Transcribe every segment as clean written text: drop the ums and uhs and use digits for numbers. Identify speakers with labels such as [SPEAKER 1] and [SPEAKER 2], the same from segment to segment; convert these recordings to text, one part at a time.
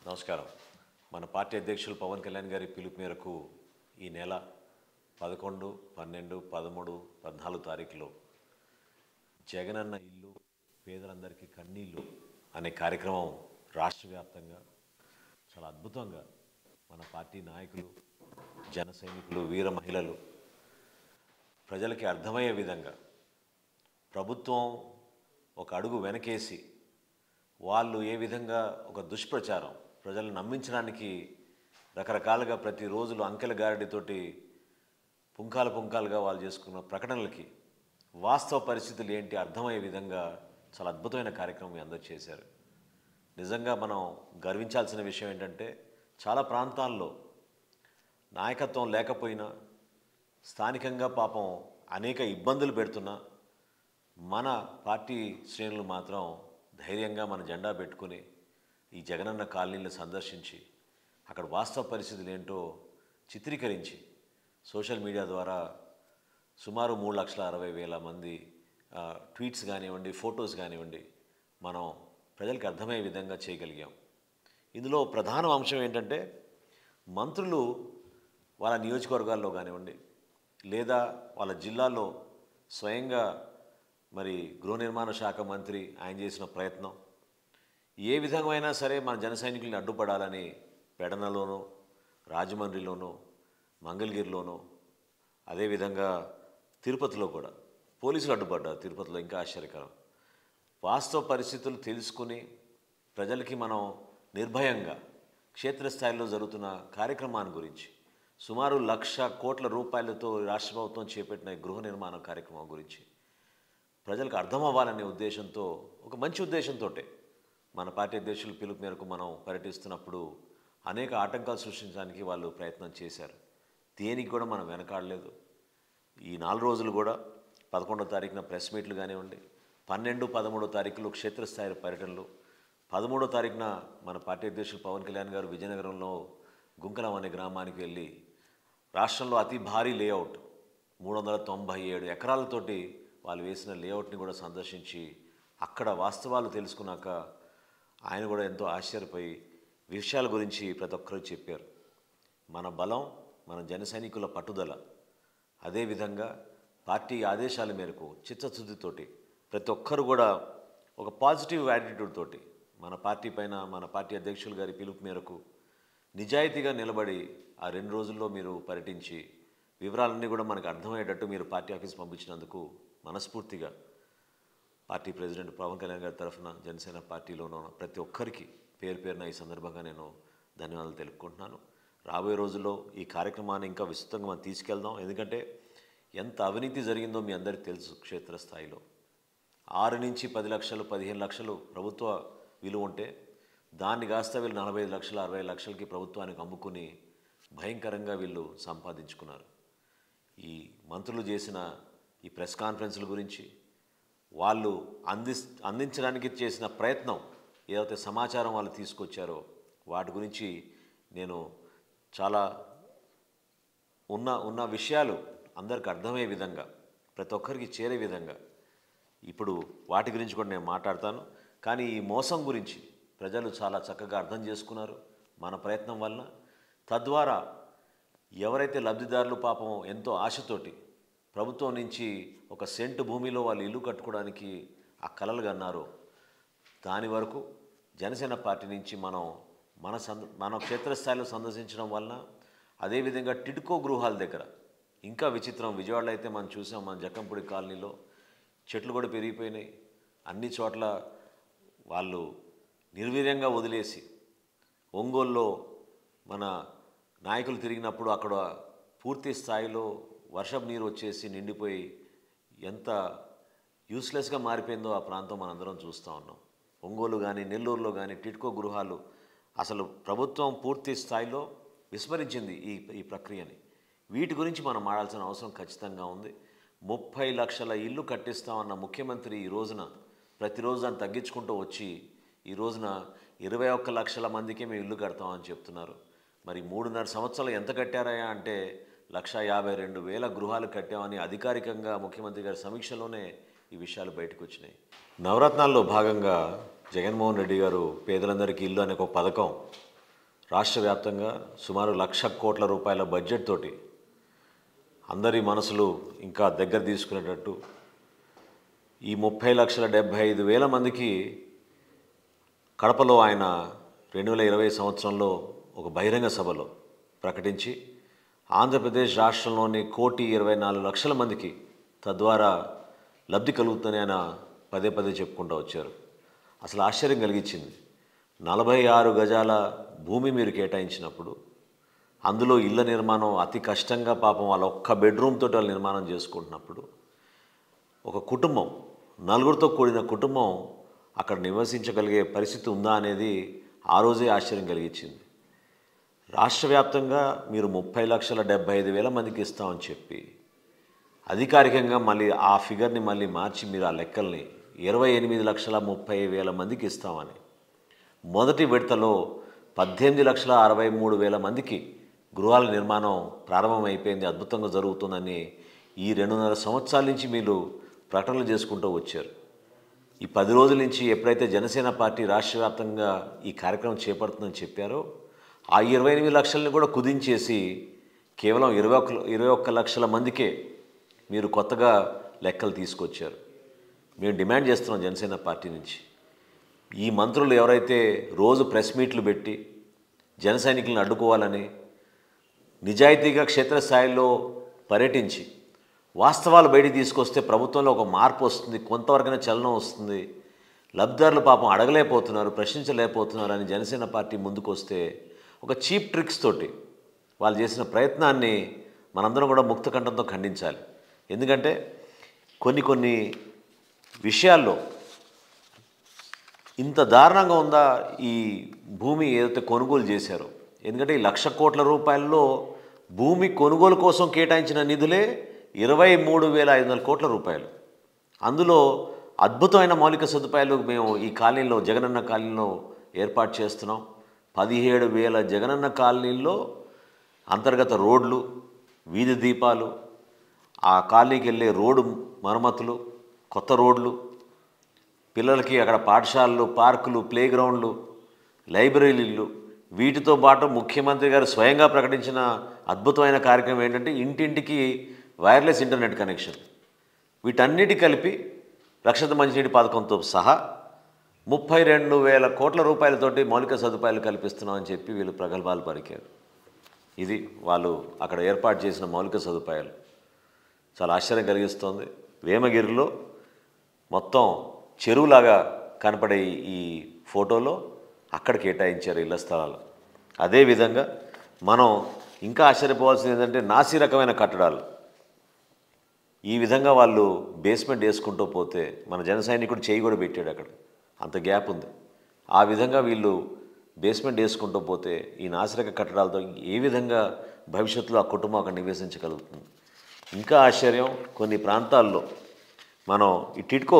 [SPEAKER 1] నమస్కారం. మన పార్టీ అధ్యక్షులు పవన్ కళ్యాణ్ గారి పిలుపు మేరకు ఈ నెల 11, 12, 13, 14 తారీఖులో జగనన్న ఇల్లు పేదలందరికీ కన్నీళ్ళు అనే కార్యక్రమం రాష్ట్ర వ్యాప్తంగా చాలా అద్భుతంగా మన పార్టీ నాయకులు, జన సైనికులు, వీర మహిళలు ప్రజలకి అర్థమయ్యే విధంగా ప్రభుత్వం ఒక అడుగు వెనకేసి వాళ్ళు ఏ విధంగా ఒక దుష్ప్రచారం ప్రజలను నమ్మించడానికి రకరకాలుగా ప్రతి రోజులు అంకెల గారడితోటి పుంకాలుగా వాళ్ళు చేసుకున్న ప్రకటనలకి వాస్తవ పరిస్థితులు ఏంటి అర్థమయ్యే విధంగా చాలా అద్భుతమైన కార్యక్రమం అందరూ చేశారు. నిజంగా మనం గర్వించాల్సిన విషయం ఏంటంటే చాలా ప్రాంతాల్లో నాయకత్వం లేకపోయినా స్థానికంగా పాపం అనేక ఇబ్బందులు పెడుతున్నా మన పార్టీ శ్రేణులు మాత్రం ధైర్యంగా మన జెండా పెట్టుకుని ఈ జగనన్న కాలనీలను సందర్శించి అక్కడ వాస్తవ పరిస్థితులు ఏంటో చిత్రీకరించి సోషల్ మీడియా ద్వారా సుమారు 3,60,000 మంది ట్వీట్స్ కానివ్వండి, ఫొటోస్ కానివ్వండి మనం ప్రజలకు అర్థమయ్యే విధంగా చేయగలిగాం. ఇందులో ప్రధాన అంశం ఏంటంటే మంత్రులు వాళ్ళ నియోజకవర్గాల్లో కానివ్వండి లేదా వాళ్ళ జిల్లాలో స్వయంగా మరి గృహ నిర్మాణ శాఖ మంత్రి ఆయన చేసిన ప్రయత్నం ఏ విధమైనా సరే మన జన సైనికుల్ని అడ్డుపడాలని పెడనలోనూ, రాజమండ్రిలోనూ, మంగళగిరిలోనూ, అదేవిధంగా తిరుపతిలో కూడా పోలీసులు అడ్డుపడ్డారు. తిరుపతిలో ఇంకా ఆశ్చర్యకరం. వాస్తవ పరిస్థితులు తెలుసుకుని ప్రజలకి మనం నిర్భయంగా క్షేత్రస్థాయిలో జరుగుతున్న కార్యక్రమాన్ని గురించి సుమారు 1,00,000 కోట్ల రూపాయలతో రాష్ట్ర ప్రభుత్వం చేపట్టిన గృహ నిర్మాణ కార్యక్రమం గురించి ప్రజలకు అర్థం అవ్వాలనే ఉద్దేశంతో, ఒక మంచి ఉద్దేశంతో మన పార్టీ అధ్యక్షుల పిలుపు మేరకు మనం పర్యటిస్తున్నప్పుడు అనేక ఆటంకాలు సృష్టించడానికి వాళ్ళు ప్రయత్నం చేశారు. దేనికి కూడా మనం వెనకాడలేదు. ఈ 4 రోజులు కూడా 11వ తారీఖున ప్రెస్ మీట్లు కానివ్వండి, 12, 13వ తారీఖులో క్షేత్రస్థాయి పర్యటనలు, 13వ తారీఖున మన పార్టీ అధ్యక్షులు పవన్ కళ్యాణ్ గారు విజయనగరంలో గుంకలం అనే గ్రామానికి వెళ్ళి రాష్ట్రంలో అతి భారీ లేఅవుట్ 397 ఎకరాలతోటి వాళ్ళు వేసిన లేఅవుట్ని కూడా సందర్శించి అక్కడ వాస్తవాలు తెలుసుకున్నాక ఆయన కూడా ఎంతో ఆశ్చర్యపోయి విషయాల గురించి ప్రతి ఒక్కరూ చెప్పారు. మన బలం, మన జన సైనికుల పట్టుదల, అదేవిధంగా పార్టీ ఆదేశాల మేరకు చిత్తశుద్ధితోటి ప్రతి ఒక్కరు కూడా ఒక పాజిటివ్ యాటిట్యూడ్ తోటి మన పార్టీ పైన, మన పార్టీ అధ్యక్షులు గారి పిలుపు మేరకు నిజాయితీగా నిలబడి ఆ 2 రోజుల్లో మీరు పర్యటించి వివరాలన్నీ కూడా మనకు అర్థమయ్యేటట్టు మీరు పార్టీ ఆఫీస్ పంపించినందుకు మనస్ఫూర్తిగా పార్టీ ప్రెసిడెంట్ పవన్ కళ్యాణ్ గారి తరఫున జనసేన పార్టీలోనూ ప్రతి ఒక్కరికి పేరు పేరున ఈ సందర్భంగా నేను ధన్యవాదాలు తెలుపుకుంటున్నాను. రాబోయే రోజుల్లో ఈ కార్యక్రమాన్ని ఇంకా విస్తృతంగా మనం తీసుకెళ్దాం. ఎందుకంటే ఎంత అవినీతి జరిగిందో మీ అందరికీ తెలుసు. క్షేత్రస్థాయిలో 6 నుంచి 10 లక్షలు, 15 లక్షలు ప్రభుత్వ విలువ ఉంటే దాన్ని కాస్త వీళ్ళు 45 లక్షలు, 60 లక్షలకి ప్రభుత్వానికి అమ్ముకుని భయంకరంగా వీళ్ళు సంపాదించుకున్నారు. ఈ మంత్రులు చేసిన ఈ ప్రెస్ కాన్ఫరెన్స్ల గురించి, వాళ్ళు అందించడానికి చేసిన ప్రయత్నం, ఏదైతే సమాచారం వాళ్ళు తీసుకొచ్చారో వాటి గురించి నేను చాలా ఉన్న విషయాలు అందరికి అర్థమయ్యే విధంగా, ప్రతి ఒక్కరికి చేరే విధంగా ఇప్పుడు వాటి గురించి కూడా నేను మాట్లాడతాను. కానీ ఈ మోసం గురించి ప్రజలు చాలా చక్కగా అర్థం చేసుకున్నారు మన ప్రయత్నం వలన. తద్వారా ఎవరైతే లబ్ధిదారులు పాపం ఎంతో ఆశతోటి ప్రభుత్వం నుంచి ఒక సెంటు భూమిలో వాళ్ళు ఇల్లు కట్టుకోవడానికి ఆ కలలు కన్నారో దాని వరకు జనసేన పార్టీ నుంచి మన క్షేత్రస్థాయిలో సందర్శించడం వలన, అదేవిధంగా టిడ్కో గృహాల దగ్గర ఇంకా విచిత్రం, విజయవాడలో అయితే మనం చూసాం, మన జక్కంపూడి కాలనీలో చెట్లు కూడా పెరిగిపోయినాయి. అన్ని చోట్ల వాళ్ళు నిర్వీర్యంగా వదిలేసి, ఒంగోలులో మన నాయకులు తిరిగినప్పుడు అక్కడ పూర్తి స్థాయిలో వర్షపు నీరు వచ్చేసి నిండిపోయి ఎంత యూస్లెస్గా మారిపోయిందో ఆ ప్రాంతం మనందరం చూస్తూ ఉన్నాం. ఒంగోలు కానీ, నెల్లూరులో కానీ టిడ్కో గృహాలు అసలు ప్రభుత్వం పూర్తి స్థాయిలో విస్మరించింది ఈ ప్రక్రియని. వీటి గురించి మనం మాట్లాడాల్సిన అవసరం ఖచ్చితంగా ఉంది. 30 లక్షల ఇల్లు కట్టిస్తామన్న ముఖ్యమంత్రి ఈ రోజున ప్రతిరోజు దాన్ని తగ్గించుకుంటూ వచ్చి ఈ రోజున 21 లక్షల మందికి మేము ఇల్లు కడతామని చెప్తున్నారు. మరి 3.5 సంవత్సరాలు ఎంత కట్టారయా అంటే 1,52,000 గృహాలు కట్టామని అధికారికంగా ముఖ్యమంత్రి గారి సమీక్షలోనే ఈ విషయాలు బయటకు వచ్చినాయి. నవరత్నాల్లో భాగంగా జగన్మోహన్ రెడ్డి గారు పేదలందరికీ ఇల్లు అనే ఒక పథకం రాష్ట్ర వ్యాప్తంగా సుమారు 1,00,00,000 కోట్ల రూపాయల బడ్జెట్ తోటి అందరి మనసులు ఇంకా దగ్గర తీసుకునేటట్టు ఈ 30,75,000 మందికి కడపలో ఆయన 2020 సంవత్సరంలో ఒక బహిరంగ సభలో ప్రకటించి ఆంధ్రప్రదేశ్ రాష్ట్రంలోని 1,24,00,000 మందికి తద్వారా లబ్ధి కలుగుతుందని ఆయన పదే పదే చెప్పుకుంటూ వచ్చారు. అసలు ఆశ్చర్యం కలిగించింది. 46 గజాల భూమి మీరు కేటాయించినప్పుడు అందులో ఇళ్ల నిర్మాణం అతి కష్టంగా పాపం వాళ్ళ ఒక్క బెడ్రూమ్ తోటి వాళ్ళు నిర్మాణం చేసుకుంటున్నప్పుడు ఒక కుటుంబం, నలుగురితో కూడిన కుటుంబం అక్కడ నివసించగలిగే పరిస్థితి ఉందా అనేది ఆ రోజే ఆశ్చర్యం కలిగించింది. రాష్ట్ర వ్యాప్తంగా మీరు 30,75,000 మందికి ఇస్తామని చెప్పి అధికారికంగా మళ్ళీ ఆ ఫిగర్ని మళ్ళీ మార్చి మీరు ఆ లెక్కల్ని 28,30,30,000 మందికి ఇస్తామని మొదటి విడతలో 18,63,000 మందికి గృహాల నిర్మాణం ప్రారంభమైపోయింది, అద్భుతంగా జరుగుతుందని ఈ 2.5 సంవత్సరాల నుంచి మీరు ప్రకటనలు చేసుకుంటూ వచ్చారు. ఈ 10 రోజుల నుంచి ఎప్పుడైతే జనసేన పార్టీ రాష్ట్ర వ్యాప్తంగా ఈ కార్యక్రమం చేపడుతుందని చెప్పారో ఆ 28 లక్షలని కూడా కుదించేసి కేవలం 21 లక్షల మందికే మీరు కొత్తగా లెక్కలు తీసుకొచ్చారు. మేము డిమాండ్ చేస్తున్నాం జనసేన పార్టీ నుంచి, ఈ మంత్రులు ఎవరైతే రోజు ప్రెస్ మీట్లు పెట్టి జన సైనికులను అడ్డుకోవాలని నిజాయితీగా క్షేత్రస్థాయిలో పర్యటించి వాస్తవాలు బయటికి తీసుకొస్తే ప్రభుత్వంలో ఒక మార్పు వస్తుంది, కొంతవరకైనా చలనం వస్తుంది, లబ్ధిదారులు పాపం అడగలేకపోతున్నారు, ప్రశ్నించలేకపోతున్నారు అని జనసేన పార్టీ ముందుకు వస్తే ఒక చీప్ ట్రిక్స్ తోటి వాళ్ళు చేసిన ప్రయత్నాన్ని మనందరం కూడా ముక్తకంఠంతో ఖండించాలి. ఎందుకంటే కొన్ని విషయాల్లో ఇంత దారుణంగా ఉందా ఈ భూమి ఏదైతే కొనుగోలు చేశారో. ఎందుకంటే ఈ 1,00,000 కోట్ల రూపాయల్లో భూమి కొనుగోలు కోసం కేటాయించిన నిధులే 23,500 కోట్ల రూపాయలు. అందులో అద్భుతమైన మౌలిక సదుపాయాలు మేము ఈ కాలనీలో జగనన్న కాలనీలో ఏర్పాటు చేస్తున్నాం. 17,000 జగనన్న కాలనీల్లో అంతర్గత రోడ్లు, వీధి దీపాలు, ఆ కాలనీకి వెళ్ళే రోడ్డు మరమ్మతులు, కొత్త రోడ్లు, పిల్లలకి అక్కడ పాఠశాలలు, పార్కులు, ప్లే గ్రౌండ్లు, లైబ్రరీలు, వీటితో పాటు ముఖ్యమంత్రి గారు స్వయంగా ప్రకటించిన అద్భుతమైన కార్యక్రమం ఏంటంటే ఇంటింటికి వైర్లెస్ ఇంటర్నెట్ కనెక్షన్. వీటన్నిటి కలిపి రక్షిత మంచినీటి పథకంతో సహా 32,000 కోట్ల రూపాయలతోటి మౌలిక సదుపాయాలు కల్పిస్తున్నామని చెప్పి వీళ్ళు ప్రగల్భాలు పలికారు. ఇది వాళ్ళు అక్కడ ఏర్పాటు చేసిన మౌలిక సదుపాయాలు. చాలా ఆశ్చర్యం కలిగిస్తోంది. వేమగిరిలో మొత్తం చెరువులాగా కనపడే ఈ ఫోటోలో అక్కడ కేటాయించారు ఇళ్ల స్థలాలు. అదేవిధంగా మనం ఇంకా ఆశ్చర్యపోవాల్సింది ఏంటంటే నాసి రకమైన కట్టడాలు. ఈ విధంగా వాళ్ళు బేస్మెంట్ వేసుకుంటూ పోతే మన జన సైనికుడు చేయి కూడా పెట్టాడు అక్కడ, అంత గ్యాప్ ఉంది. ఆ విధంగా వీళ్ళు బేస్మెంట్ వేసుకుంటూ పోతే ఈ నాసిరక కట్టడాలతో ఏ విధంగా భవిష్యత్తులో ఆ కుటుంబం అక్కడ నివసించగలుగుతుంది. ఇంకా ఆశ్చర్యం, కొన్ని ప్రాంతాల్లో మనం ఈ టిట్కో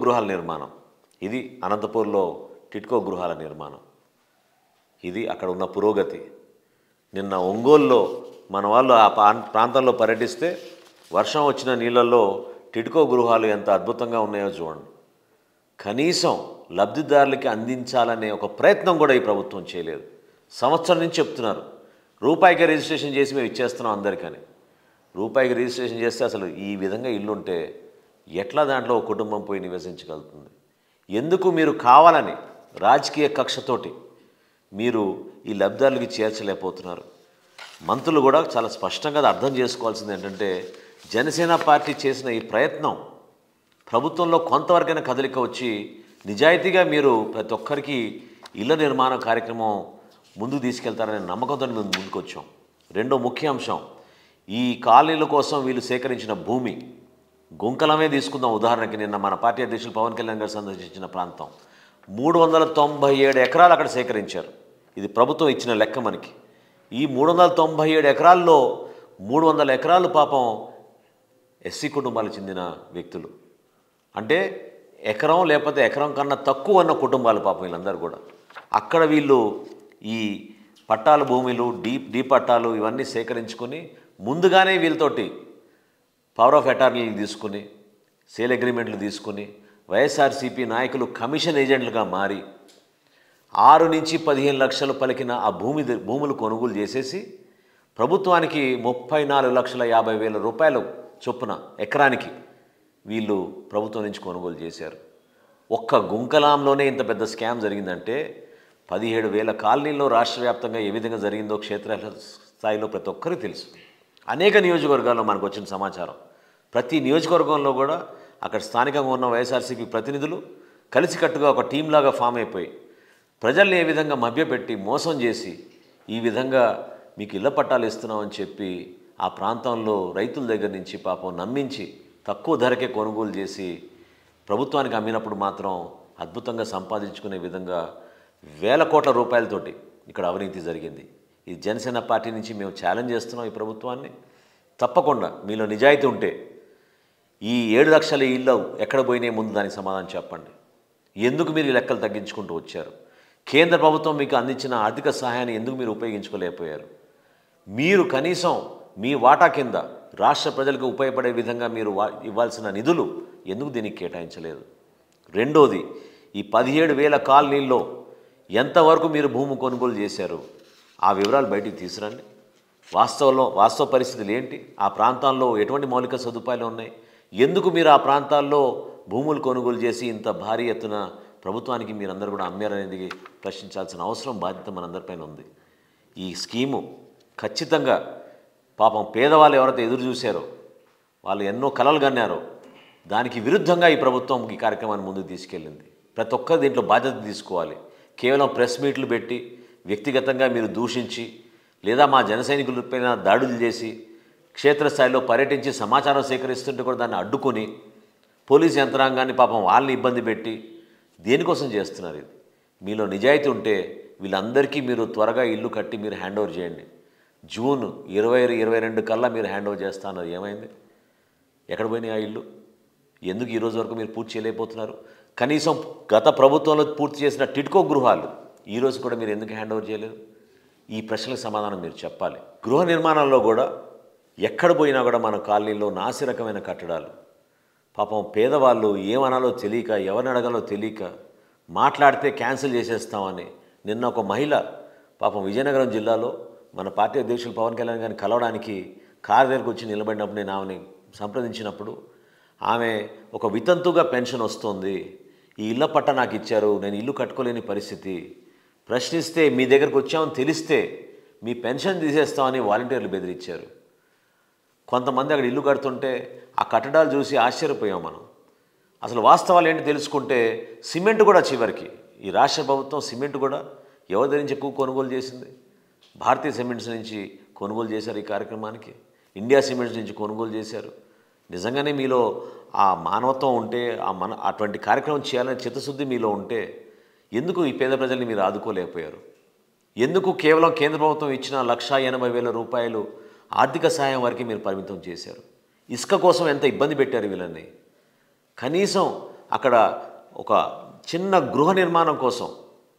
[SPEAKER 1] గృహాల నిర్మాణం, ఇది అనంతపూర్లో టిట్కో గృహాల నిర్మాణం, ఇది అక్కడ ఉన్న పురోగతి. నిన్న ఒంగోలులో మన వాళ్ళు ఆ ప్రాంతంలో పర్యటిస్తే వర్షం వచ్చిన నీళ్ళల్లో టిట్కో గృహాలు ఎంత అద్భుతంగా ఉన్నాయో చూడండి. కనీసం లబ్ధిదారులకి అందించాలనే ఒక ప్రయత్నం కూడా ఈ ప్రభుత్వం చేయలేదు. సంవత్సరం నుంచి చెప్తున్నారు రూపాయికి రిజిస్ట్రేషన్ చేసి మేము ఇచ్చేస్తున్నాం అందరికని. రూపాయికి రిజిస్ట్రేషన్ చేస్తే అసలు ఈ విధంగా ఇల్లుంటే ఎట్లా దాంట్లో ఒక కుటుంబం పోయి నివసించగలుగుతుంది? ఎందుకు మీరు కావాలని రాజకీయ కక్షతోటి మీరు ఈ లబ్ధిదారులకి చేర్చలేకపోతున్నారు? మంత్రులు కూడా చాలా స్పష్టంగా అర్థం చేసుకోవాల్సింది ఏంటంటే జనసేన పార్టీ చేసిన ఈ ప్రయత్నం ప్రభుత్వంలో కొంతవరకైనా కదలిక వచ్చి నిజాయితీగా మీరు ప్రతి ఒక్కరికి ఇళ్ల నిర్మాణ కార్యక్రమం ముందుకు తీసుకెళ్తారనే నమ్మకంతో మేము ముందుకు వచ్చాం. రెండో ముఖ్య అంశం, ఈ కాలనీల కోసం వీళ్ళు సేకరించిన భూమి గుంకలమే తీసుకుందాం. ఉదాహరణకి నిన్న మన పార్టీ అధ్యక్షులు పవన్ కళ్యాణ్ గారు సందర్శించిన ప్రాంతం 397 ఎకరాలు అక్కడ సేకరించారు. ఇది ప్రభుత్వం ఇచ్చిన లెక్క మనకి. ఈ 397 ఎకరాల్లో 300 ఎకరాలు పాపం ఎస్సీ కుటుంబాలకు చెందిన వ్యక్తులు, అంటే ఎకరం లేకపోతే ఎకరం కన్నా తక్కువ ఉన్న కుటుంబాలు పాపం వీళ్ళందరూ కూడా. అక్కడ వీళ్ళు ఈ పట్టాల భూములు, డీ పట్టాలు ఇవన్నీ సేకరించుకొని ముందుగానే వీళ్ళతోటి పవర్ ఆఫ్ అటార్నీలు తీసుకుని సేల్ అగ్రిమెంట్లు తీసుకుని వైఎస్ఆర్సీపీ నాయకులు కమిషన్ ఏజెంట్లుగా మారి 6-15 లక్షలు పలికిన ఆ భూములు కొనుగోలు చేసేసి ప్రభుత్వానికి 34,50,000 రూపాయలు చొప్పున ఎకరానికి వీళ్ళు ప్రభుత్వం నుంచి కొనుగోలు చేశారు. ఒక్క గుంకలాంలోనే ఇంత పెద్ద స్కామ్ జరిగిందంటే 17,000 కాలనీల్లో రాష్ట్ర వ్యాప్తంగా ఏ విధంగా జరిగిందో క్షేత్ర స్థాయిలో ప్రతి ఒక్కరికి తెలుసు. అనేక నియోజకవర్గాల్లో మనకు వచ్చిన సమాచారం. ప్రతి నియోజకవర్గంలో కూడా అక్కడ స్థానికంగా ఉన్న వైఎస్ఆర్సీపీ ప్రతినిధులు కలిసికట్టుగా ఒక టీంలాగా ఫామ్ అయిపోయి ప్రజల్ని ఏ విధంగా మభ్యపెట్టి మోసం చేసి ఈ విధంగా మీకు ఇళ్ల పట్టాలు ఇస్తున్నామని చెప్పి ఆ ప్రాంతంలో రైతుల దగ్గర నుంచి పాపం నమ్మించి తక్కువ ధరకే కొనుగోలు చేసి ప్రభుత్వానికి అమ్మినప్పుడు మాత్రం అద్భుతంగా సంపాదించుకునే విధంగా వేల కోట్ల రూపాయలతోటి ఇక్కడ అవినీతి జరిగింది. ఈ జనసేన పార్టీ నుంచి మేము ఛాలెంజ్ చేస్తున్నాం ఈ ప్రభుత్వాన్ని. తప్పకుండా మీలో నిజాయితీ ఉంటే ఈ 7 లక్షల ఇళ్ళు ఎక్కడ పోయినాయి ముందు దానికి సమాధానం చెప్పండి. ఎందుకు మీరు ఈ లెక్కలు తగ్గించుకుంటూ వచ్చారు? కేంద్ర ప్రభుత్వం మీకు అందించిన ఆర్థిక సహాయాన్ని ఎందుకు మీరు ఉపయోగించుకోలేకపోయారు? మీరు కనీసం మీ వాటా కింద రాష్ట్ర ప్రజలకు ఉపయోగపడే విధంగా మీరు ఇవ్వాల్సిన నిధులు ఎందుకు దీనికి కేటాయించలేదు? రెండోది, ఈ 17,000 కాలనీల్లో ఎంతవరకు మీరు భూమి కొనుగోలు చేశారు? ఆ వివరాలు బయటికి తీసుకురండి. వాస్తవ పరిస్థితులు ఏంటి? ఆ ప్రాంతాల్లో ఎటువంటి మౌలిక సదుపాయాలు ఉన్నాయి? ఎందుకు మీరు ఆ ప్రాంతాల్లో భూములు కొనుగోలు చేసి ఇంత భారీ ఎత్తున ప్రభుత్వానికి మీరందరూ కూడా అమ్మారనేది ప్రశ్నించాల్సిన అవసరం, బాధ్యత మనందరిపైన ఉంది. ఈ స్కీము ఖచ్చితంగా పాపం పేదవాళ్ళు ఎవరైతే ఎదురు చూశారో, వాళ్ళు ఎన్నో కలలు కన్నారో, దానికి విరుద్ధంగా ఈ ప్రభుత్వం ఈ కార్యక్రమాన్ని ముందుకు తీసుకెళ్ళింది. ప్రతి ఒక్కరు దీంట్లో బాధ్యత తీసుకోవాలి. కేవలం ప్రెస్ మీట్లు పెట్టి వ్యక్తిగతంగా మీరు దూషించి లేదా మా జన సైనికులపైన దాడులు చేసి క్షేత్రస్థాయిలో పర్యటించి సమాచారం సేకరిస్తుంటే కూడా దాన్ని అడ్డుకొని పోలీస్ యంత్రాంగాన్ని పాపం వాళ్ళని ఇబ్బంది పెట్టి దేనికోసం చేస్తున్నారు? ఇది మీలో నిజాయితీ ఉంటే వీళ్ళందరికీ మీరు త్వరగా ఇల్లు కట్టి మీరు హ్యాండ్ ఓవర్ చేయండి. జూన్ 2022 కల్లా మీరు హ్యాండ్ ఓవర్ చేస్తా అన్నారు. ఏమైంది? ఎక్కడ పోయినాయి ఆ ఇల్లు? ఎందుకు ఈరోజు వరకు మీరు పూర్తి చేయలేకపోతున్నారు? కనీసం గత ప్రభుత్వంలో పూర్తి చేసిన టిడ్కో గృహాలు ఈరోజు కూడా మీరు ఎందుకు హ్యాండ్ ఓవర్ చేయలేదు? ఈ ప్రశ్నలకు సమాధానం మీరు చెప్పాలి. గృహ నిర్మాణంలో కూడా ఎక్కడ పోయినా కూడా మన కాలనీలో నాసి రకమైన కట్టడాలు. పాపం పేదవాళ్ళు ఏమనాలో తెలియక, ఎవరిని అడగాలో తెలియక మాట్లాడితే క్యాన్సిల్ చేసేస్తామని నిన్న ఒక మహిళ పాపం విజయనగరం జిల్లాలో మన పార్టీ అధ్యక్షులు పవన్ కళ్యాణ్ గారిని కలవడానికి కారు దగ్గరకు వచ్చి నిలబడినప్పుడు నేను ఆమెని సంప్రదించినప్పుడు ఆమె ఒక వితంతుగా పెన్షన్ వస్తుంది, ఈ ఇళ్ల పట్ట నాకు ఇచ్చారు, నేను ఇల్లు కట్టుకోలేని పరిస్థితి, ప్రశ్నిస్తే మీ దగ్గరకు వచ్చామని తెలిస్తే మీ పెన్షన్ తీసేస్తామని వాలంటీర్లు బెదిరించారు. కొంతమంది అక్కడ ఇల్లు కడుతుంటే ఆ కట్టడాలు చూసి ఆశ్చర్యపోయాం మనం. అసలు వాస్తవాలు ఏంటి తెలుసుకుంటే సిమెంట్ కూడా చివరికి ఈ రాష్ట్ర ప్రభుత్వం సిమెంట్ కూడా ఎవరి దగ్గర నుంచి ఎక్కువ కొనుగోలు చేసింది? భారతీయ సిమెంట్స్ నుంచి కొనుగోలు చేశారు. ఈ కార్యక్రమానికి ఇండియా సిమెంట్స్ నుంచి కొనుగోలు చేశారు. నిజంగానే మీలో ఆ మానవత్వం ఉంటే అటువంటి కార్యక్రమం చేయాలనే చిత్తశుద్ధి మీలో ఉంటే ఎందుకు ఈ పేద ప్రజల్ని మీరు ఆదుకోలేకపోయారు? ఎందుకు కేవలం కేంద్ర ప్రభుత్వం ఇచ్చిన 1,80,000 రూపాయలు ఆర్థిక సహాయం వరకు మీరు పరిమితం చేశారు? ఇసుక కోసం ఎంత ఇబ్బంది పెట్టారు వీళ్ళని. కనీసం అక్కడ ఒక చిన్న గృహ నిర్మాణం కోసం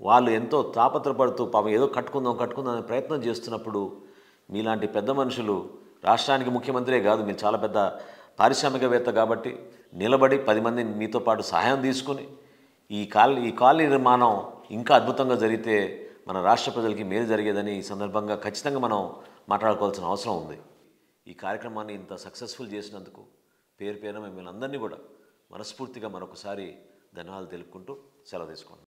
[SPEAKER 1] వాళ్ళు ఎంతో తాపత్రపడుతూ పాపం ఏదో కట్టుకుందాం అనే ప్రయత్నం చేస్తున్నప్పుడు మీలాంటి పెద్ద మనుషులు, రాష్ట్రానికి ముఖ్యమంత్రే కాదు, మీరు చాలా పెద్ద పారిశ్రామికవేత్త కాబట్టి నిలబడి 10 మంది మీతో పాటు సహాయం తీసుకుని ఈ కాలనీ నిర్మాణం ఇంకా అద్భుతంగా జరిగితే మన రాష్ట్ర ప్రజలకి మేలు జరిగేదని ఈ సందర్భంగా ఖచ్చితంగా మనం మాట్లాడుకోవాల్సిన అవసరం ఉంది. ఈ కార్యక్రమాన్ని ఇంత సక్సెస్ఫుల్ చేసినందుకు పేరున మిమ్మల్ని అందరినీ కూడా మనస్ఫూర్తిగా మరొకసారి ధన్యవాదాలు తెలుపుకుంటూ సెలవు తీసుకుంటాం.